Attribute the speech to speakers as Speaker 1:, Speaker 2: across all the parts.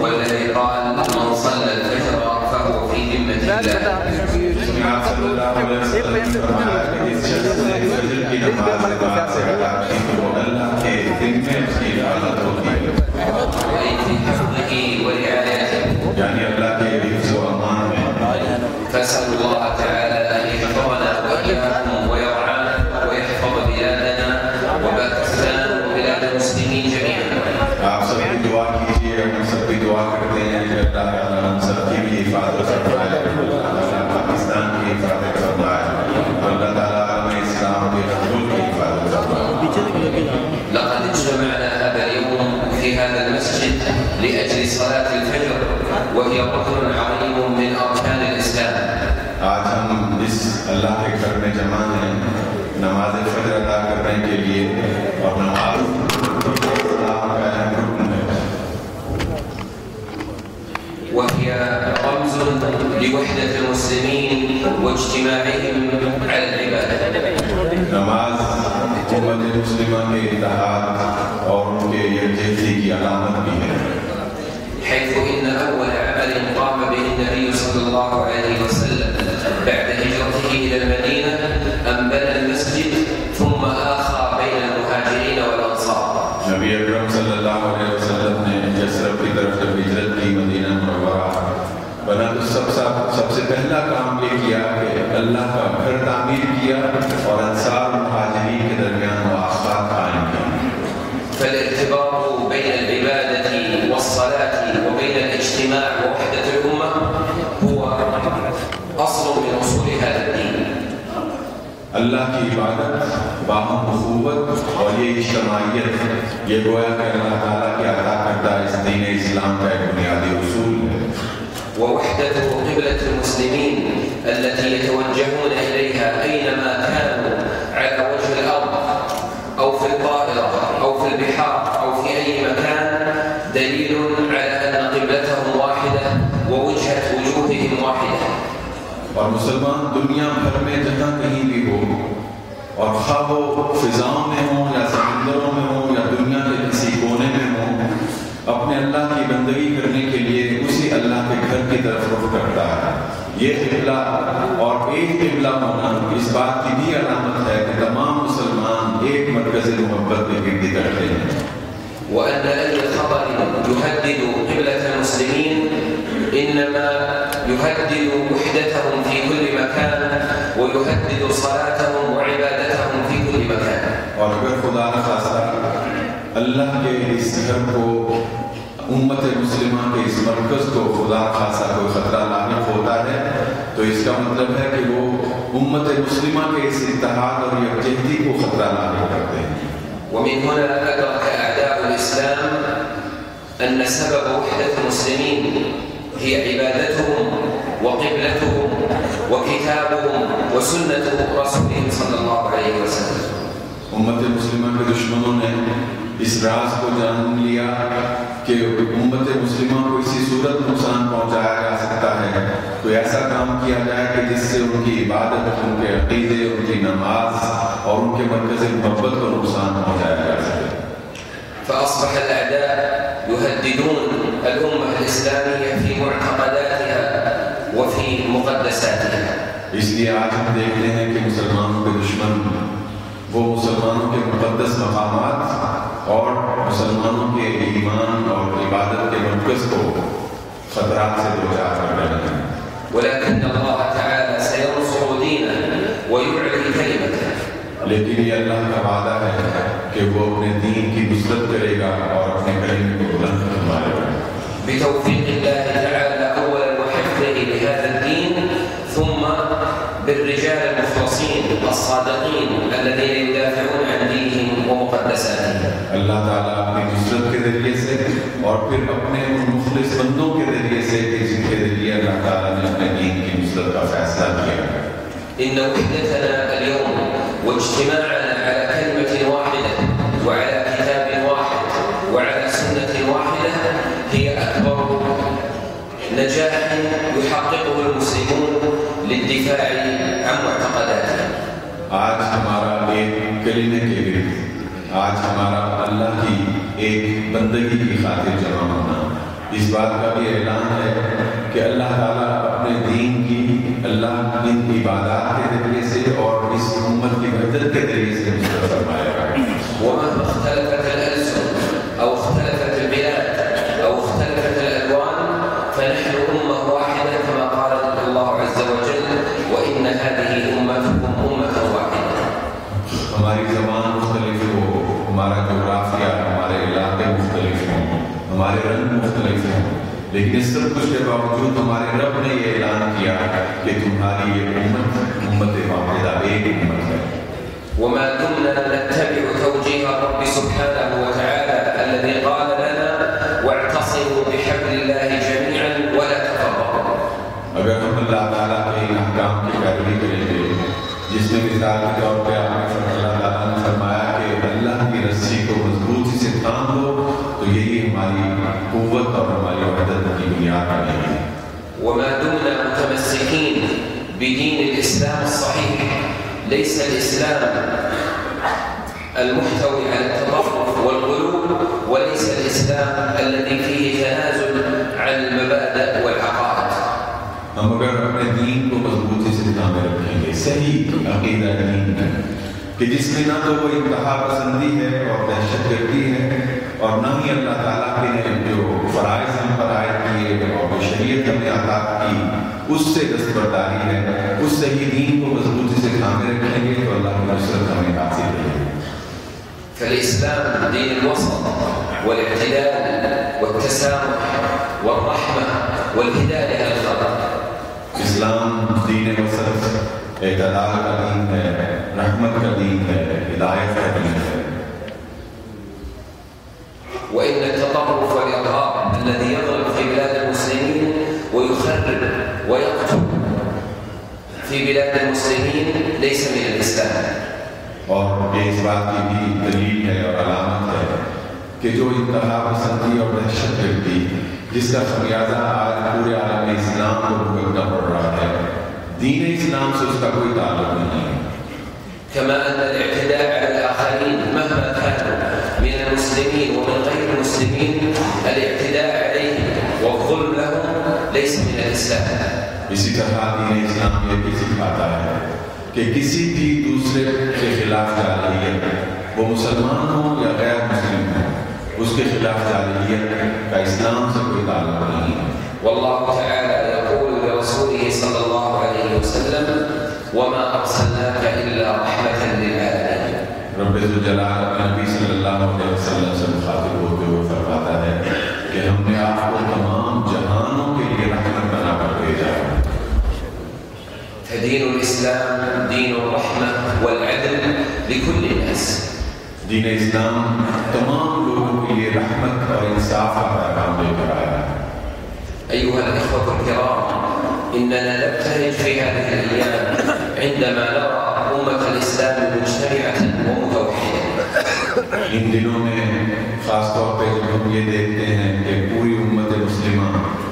Speaker 1: والذي قال من صلى الفجر فهو في ذمة فاسأل الله تعالى أن يحفظنا وإياكم ويرعانا ويحفظ بلادنا وباكستان وبلاد المسلمين جميعا.
Speaker 2: آپ سب کی دعا کیجیے، ہم سب کی دعا کرتے ہیں کہ اللہ تعالیٰ ہم سب کی بھی حفاظت فرمائے، اللہ پاکستان کی حفاظت فرمائے، اللہ تعالیٰ ہمیں اسلام کے رسول کی حفاظت فرمائے۔
Speaker 1: لقد اجتمعنا هذا اليوم في هذا المسجد لأجل صلاة الفجر وهي ركن عظيم من أركان الإسلام.
Speaker 2: آج ہم اس اللہ کے گھر میں جمع ہیں نماز فجر ادا کرنے کے لیے، اور نماز
Speaker 1: وهي رمز لوحدة المسلمين واجتماعهم على العبادة.
Speaker 2: نماز امت مسلمہ کے اتحاد اور ان کے یکجہتی کی علامت بھی ہے،
Speaker 1: حيث إن أول عمل قام به النبي صلى الله عليه وسلم بعد هجرته إلى المدينة أن بنى المسجد ثم آخى بين المهاجرين والأنصار.
Speaker 2: نبی اکرم صلی اللہ علیہ وسلم نے یثرب کی طرف جب ہجرت کی مدینہ منورہ بنا تو سب سے پہلا کام یہ کیا کہ اللہ کا گھر تعمیر کیا اور انصار مہاجرین کے درمیان مواخات قائم کی۔
Speaker 1: فالارتباط بين العبادة والصلاة وبين الاجتماع ووحدة الأمة هو أصل من أصول هذا الدين.
Speaker 2: اللہ کی عبادت، باہم اخوت اور یہ اجتماعیت، یہ گویا کہ اللہ تعالیٰ کے عطا کردہ اس دین اسلام کا ایک بنیادی اصول ہے۔
Speaker 1: ووحدة قبلة المسلمين التي يتوجهون إليها أينما كانوا على وجه الأرض أو في الطائرة أو في البحار أو في أي مكان دليل على أن قبلتهم واحدة ووجهة وجوههم واحدة.
Speaker 2: اور مسلمان دنیا بھر میں جہاں کہیں بھی ہو، اور خواہ وہ فضاؤں میں ہوں یا سمندروں میں ہوں یا دنیا کے کسی کونے میں ہوں، اپنے اللہ کی بندگی کرنے کے لیے اسی اللہ کے گھر کی طرف رخ کرتا ہے۔ یہ قبلہ اور ایک قبلہ ہونا اس بات کی بھی علامت ہے کہ تمام مسلمان ایک مرکز محبت میں گردی کرتے ہیں،
Speaker 1: وأن أي خبر يهدد قبلة المسلمين إنما يهدد وحدتهم في كل مكان ويهدد صلاتهم وعبادتهم في كل مكان.
Speaker 2: اور اگر خدا نخواستہ اللہ کے اس گھر کو، امت مسلمہ کے اس مرکز کو خدا خاصا کوئی خطرہ لاحق ہوتا ہے تو اس کا مطلب ہے کہ وہ امت مسلمہ کے اس اتحاد اور یکجہتی کو خطرہ لاحق کرتے ہیں۔
Speaker 1: ومن هنا أدرك أعداء الإسلام أن سبب وحدة المسلمين هي عبادتهم وقبلتهم وكتابهم وسنة رسولهم صلى الله عليه وسلم.
Speaker 2: امت مسلمہ کے دشمنوں نے اس راز کو جان لیا کہ امت مسلمہ کو اسی صورت نقصان پہنچایا جا سکتا ہے، کوئی ایسا کام کیا جائے کہ جس سے ان کی عبادت، ان کے عقیدے، ان کی نماز اور ان کے مرکز محبت کو نقصان پہنچایا جا سکے۔
Speaker 1: فأصبح الأعداء يهددون الأمة الإسلامية في معتقداتها وفي مقدساتها.
Speaker 2: اس لیے آج ہم دیکھتے ہیں کہ مسلمانوں کے دشمن وہ مسلمانوں کے مقدس مقامات اور مسلمانوں کے ایمان اور عبادت کے مرکز کو خطرات سے دوچار کر رہے ہیں،
Speaker 1: ولكن الله تعالى سينصر دينه ويعلي كلمته.
Speaker 2: لیکن یہ اللہ کا وعدہ ہے کہ وہ اپنے دین کی نصرت کرے گا اور اپنے کلمے کو بلند فرمائے گا
Speaker 1: بتوفيق الله تعالى أولا وحفظه لهذا الدين، ثم بالرجال المخلصين الصادقين الذين يدافعون عن دينهم ومقدساتهم.
Speaker 2: اللہ تعالیٰ اپنی نصرت کے ذریعے سے اور پھر اپنے ان مخلص بندوں کے ذریعے سے کہ جن تعالیٰ نے اپنے دین کی نصرت کا فیصلہ کیا.
Speaker 1: إن وحدتنا اليوم واجتماعنا على كلمة واحدة وعلى كتاب واحد وعلى سنة واحدة هي أكبر نجاح يحققه المسلمون للدفاع عن معتقداتهم.
Speaker 2: آج ہمارا ایک کلمے کے گرد، آج ہمارا اللہ کی ایک بندگی کی خاطر جمع ہونا، اس بات کا بھی اعلان ہے کہ اللہ تعالیٰ اپنے دین کی، اللہ ان عبادات کے ذریعے سے اور اس امت کی وحدت کے ذریعے سے نصرت فرمائے گا.
Speaker 1: ومهما اختلفت الألسن أو اختلفت البلاد أو اختلفت الألوان فنحن أمة واحدة كما قال الله عز وجل وإن هذه أمتكم أمة واحدة.
Speaker 2: ہماری زبان مختلف ہو، ہمارا جغرافیہ، ہمارے علاقے مختلف ہوں، ہمارے رنگ مختلف ہوں، لیکن اس سب کچھ کے باوجود ہمارے رب نے یہ اعلان کیا کہ تمہاری یہ امت واحدہ ایک امت ہے.
Speaker 1: وما دمنا نتبع توجيه الرب سبحانه وتعالى الذي قال لنا واعتصموا بحبل الله جميعا ولا تفرقوا.
Speaker 2: اگر ہم اللہ تعالیٰ کے ان احکام کی پیروی کریں گے جس میں مثال کے طور پہ اللہ تعالیٰ نے فرمایا کہ اللہ کی رسی کو مضبوطی سے تھام لو، تو یہی ہماری قوت اور ہماری وحدت کی بنیاد بنے گی.
Speaker 1: وما دمنا متمسكين بدين الإسلام الصحيح ليس الإسلام المحتوي على التطرف والغلو وليس الإسلام الذي فيه تنازل عن المبادئ والعقائد.
Speaker 2: ہم اگر اپنے دین کو مضبوطی سے تھامے رکھیں گے، صحیح عقیدہ دین ہے کہ جس میں نہ تو وہ انتہا پسندی ہے اور دہشت گردی ہے اور نہ ہی اللہ تعالیٰ کے جو فرائض ہم پر عائد کیے اور جو شریعت ہم نے عطا کی اس سے دستبرداری ہے، اس صحیح دین کو مضبوطی سے تھامے رکھیں گے تو اللہ کی نصرت ہمیں حاصل ہے.
Speaker 1: فالإسلام دين الوسط والاعتدال والتسامح والرحمة والهداية للخلق.
Speaker 2: اسلام دین وسط، اعتدال کا دین ہے، رحمت کا دین ہے، ہدایت کا دین ہے.
Speaker 1: وإن التطرف والإرهاب الذي يضرب في بلاد المسلمين ويخرب ويقتل في بلاد المسلمين ليس من الإسلام.
Speaker 2: اور یہ اس بات کی بھی دلیل ہے اور علامت ہے کہ جو انتہا پسندی اور دہشت گردی جس کا خمیازہ آج پورے عالم اسلام کو بھگتنا پڑ رہا ہے، دین اسلام سے اس کا کوئی تعلق نہیں ہے.
Speaker 1: كما أن الاعتداء على الآخرين مهما كانوا من المسلمين ومن غير المسلمين الاعتداء عليهم والظلم لهم ليس من الإسلام.
Speaker 2: اسی طرح دین اسلام یہ بھی سکھاتا ہے کہ کسی بھی دوسرے کے خلاف جارحیت، وہ مسلمان ہو یا غیر مسلم ہو، اس کے خلاف جارحیت کا اسلام سے کوئی تعلق نہیں ہے.
Speaker 1: والله تعالى يقول لرسوله صلى الله عليه وسلم وما أرسلناك إلا رحمة للعالمين.
Speaker 2: رب ذوالجلال نبی صلی اللہ علیہ وسلم سے مخاطب ہوتے ہوئے فرماتا ہے کہ ہم نے آپ کو تمام جہانوں کے لیے رحمت بنا کر بھیجا ہے.
Speaker 1: فدين الإسلام دين الرحمة والعدل لكل الناس.
Speaker 2: دین اسلام تمام لوگوں کے لیے رحمت اور انصاف کا پیغام لے کر آیا ہے.
Speaker 1: أيها الإخوة الكرام، إننا نبتهج في هذه الأيام عندما نرى أمة الإسلام مجتمعة ومتوحدة.
Speaker 2: ان دنوں میں خاص طور پہ جب ہم یہ دیکھتے ہیں کہ پوری امت مسلمہ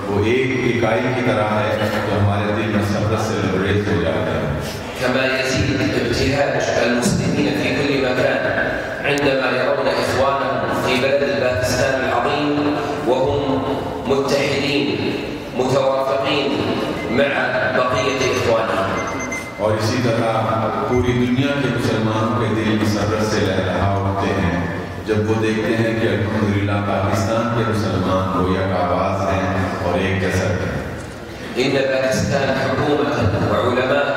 Speaker 2: وہ ایک اکائی کی طرح ہے تو ہمارے دل میں صبر سے لبریز ہو جاتا ہے.
Speaker 1: كما يزيد ابتهاج المسلمين في كل مكان عندما يرون إخوانهم في بلد باكستان العظيم وهم متحدين متوافقين مع بقية إخوانهم.
Speaker 2: اور اسی طرح پوری دنیا کے مسلمانوں کے دل مسرت سے لہلہا اٹھتے ہیں جب وہ دیکھتے ہیں کہ الحمدللہ پاکستان کے مسلمان کو یک آواز ہیں اور ایک جسد ہیں.
Speaker 1: إن باكستان حكومة وعلماء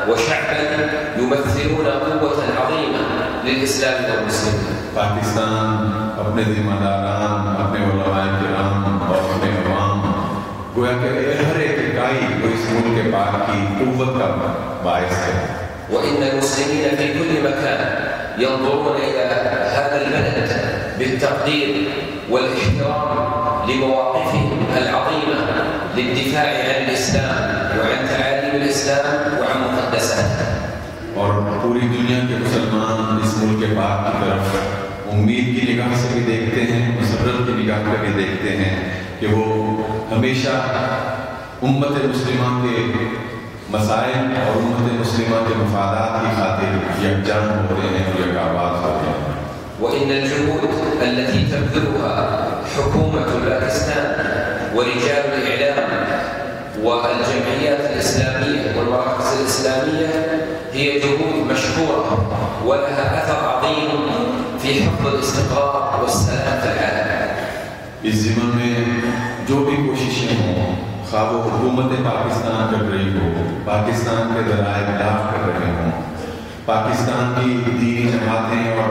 Speaker 1: وشعبا يمثلون قوة عظيمة للإسلام والمسلمين.
Speaker 2: پاکستان اپنے ذمہ داران، اپنے علماء کرام اور اپنے عوام گویا کہ ہر ایک اکائی کو اس ملک پاک کی قوت کا باعث ہے.
Speaker 1: وإن المسلمين في كل مكان ينظرون إلى هذا البلد بالتقدير والاحترام لمواقفهم العظيمة للدفاع عن الإسلام وعن تعاليم الإسلام وعن مقدساته.
Speaker 2: اور پوری دنیا کے مسلمان اس ملک پاک کی طرف امید کی نگاہ سے بھی دیکھتے ہیں، مسرت کی نگاہ سے بھی دیکھتے ہیں کہ وہ ہمیشہ امت مسلمہ کے مسائل اور امت مسلمہ کے مفادات کی خاطر یکجان ہوتے ہیں اور یک آواز ہوتے ہیں.
Speaker 1: وإن الجهود التي تبذلها حكومة باكستان ورجال الإعلام والجمعيات الإسلامية والمراكز الإسلامية هي جهود مشكورة ولها أثر عظيم في حفظ الاستقرار والسلام في العالم.
Speaker 2: اس زمن میں جو بھی کوششیں ہوں، خواہ وہ حکومت پاکستان کر رہی ہو، پاکستان کے ذرائع ابلاغ کر رہے ہوں، پاکستان کی دینی جماعتیں اور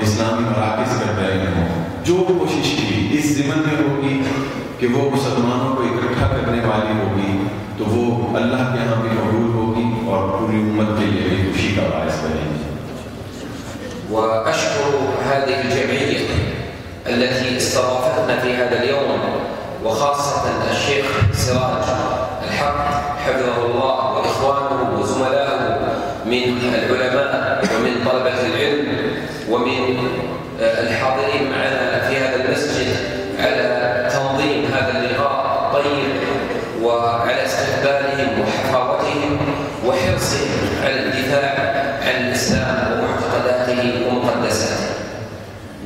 Speaker 2: اسلامی مراکز کر رہے ہوں، جو کوشش کی اس زمن میں ہوگی کہ وہ مسلمانوں کو اکٹھا کرنے والی ہوگی تو وہ اللہ کے یہاں بھی قبول ہوگی اور پوری امت کے لیے بھی خوشی کا باعث بنے گی.
Speaker 1: وأشكر هذه الجمعية التي استضافتنا في هذا اليوم وخاصة الشيخ سراج الحق حفظه الله وإخوانه وزملائه من العلماء ومن طلبة العلم ومن الحاضرين معنا في هذا المسجد على تنظيم هذا اللقاء الطيب وعلى استقبالهم وحفاوتهم وحرصهم على الدفاع عن الإسلام ومعتقداته ومقدساته.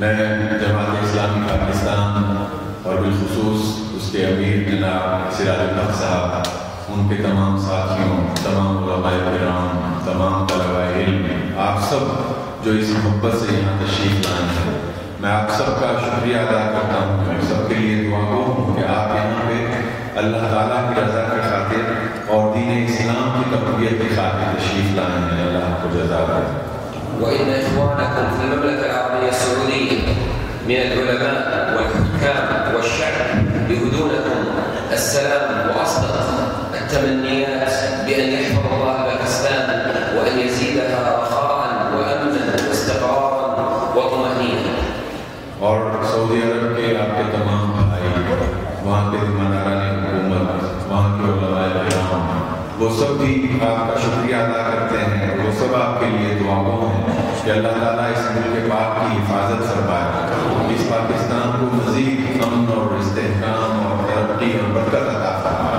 Speaker 2: میں جماعت اسلامی پاکستان اور بالخصوص اس کے امیر جناب سراج الحق صاحب، ان کے تمام ساتھیوں، تمام علماء کرام، تمام طلباء علم، آپ سب جو اس محبت سے یہاں تشریف لائے ہیں، میں آپ سب کا شکریہ ادا کرتا ہوں. میں سب کے لیے دعا ہوں کہ آپ یہاں پہ اللہ تعالیٰ کی رضا کی خاطر اور دین اسلام کی تقویت کی خاطر تشریف لائے ہیں. اللہ آپ کو جزا دے.
Speaker 1: وإن إخوانكم في المملكة العربية السعودية من العلماء والحكام والشعب يهدونكم السلام وأصدق التمنيات بأن يحفظ الله باكستان وأن يزيدها رخاء وأمنا واستقرارا وطمأنينة.
Speaker 2: اور سعودی عرب کے آپ کے تمام بھائی، وہاں کے ذمہ-داران حکومت، وہاں کے علماء کرام، وہ سب بھی آپ کا شکریہ ادا کرتے ہیں اور وہ سب آپ کے لیے دعاؤں ہیں کہ اللہ تعالیٰ اس ملک پاک کی حفاظت فرمائے، اس پاکستان کو مزید امن اور استحکام اور ترقی اور برکت عطا فرمائے.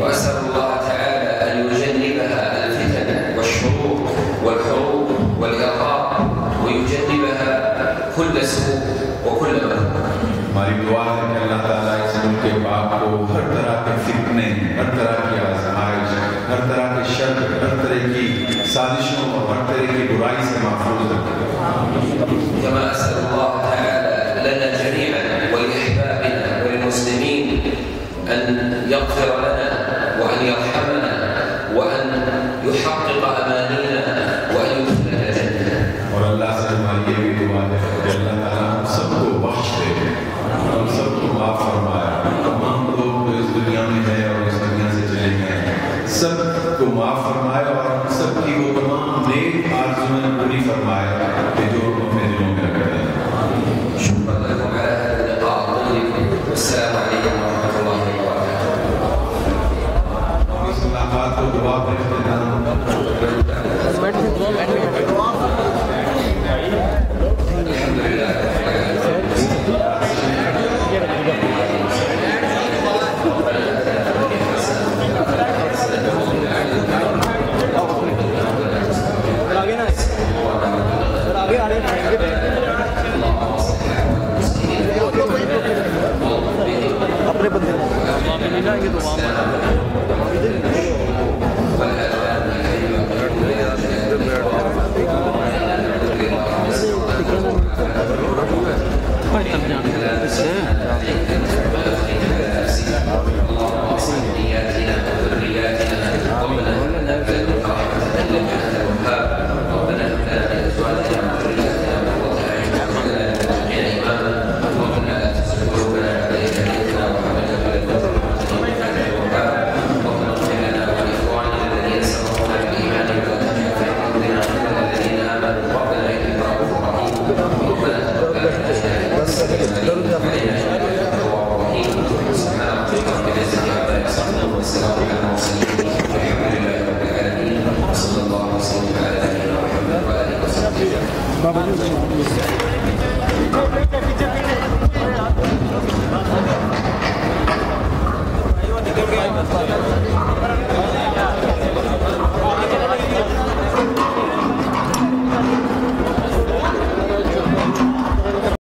Speaker 1: وأسأل الله تعالى أن يجنبها الفتن والشرور والحروب والإرهاب ويجنبها كل سوء وكل مكروه.
Speaker 2: ہماری دعا ہے کہ اللہ تعالیٰ اس ملک پاک کو ہر طرح کے فتنے، ہر طرح کی آزمائش، ہر طرح کے شر، ہر طرح کی سازشوں اور ہر طرح کی برائی سے محفوظ رکھے.
Speaker 1: كما أسأل الله تعالى لنا جميعا ولأحبابنا وللمسلمين أن يغفر لنا وأن يرحمنا وأن يحقق أمانينا وأن يدخلنا الجنة.
Speaker 2: اور اللہ سے ہماری یہ بھی دعا ہے کہ اللہ تعالیٰ ہم سب کو بخش دے، ہم سب کو معاف فرمائے. تمام لوگ جو اس دنیا میں ہیں اور اس دنیا سے چلے گئے ہیں، سب کو معاف فرمائے اور ہم سب کی وہ تمام نیک آرزویں پوری فرمائے کہ جو اپنے دلوں میں رکھتے ہیں.
Speaker 1: شكرا لكم على هذا اللقاء الطيب والسلام عليكم ورحمة الله وبركاته.
Speaker 2: اس ملاقات کو دعا کا اختتام
Speaker 1: الحمد لله رب
Speaker 3: اپنے بندے ملیں گے تو وہاں
Speaker 1: والسلام على المرسلين والحمد لله رب العالمين وصلى الله وسلم على نبينا محمد وآله وصحبه.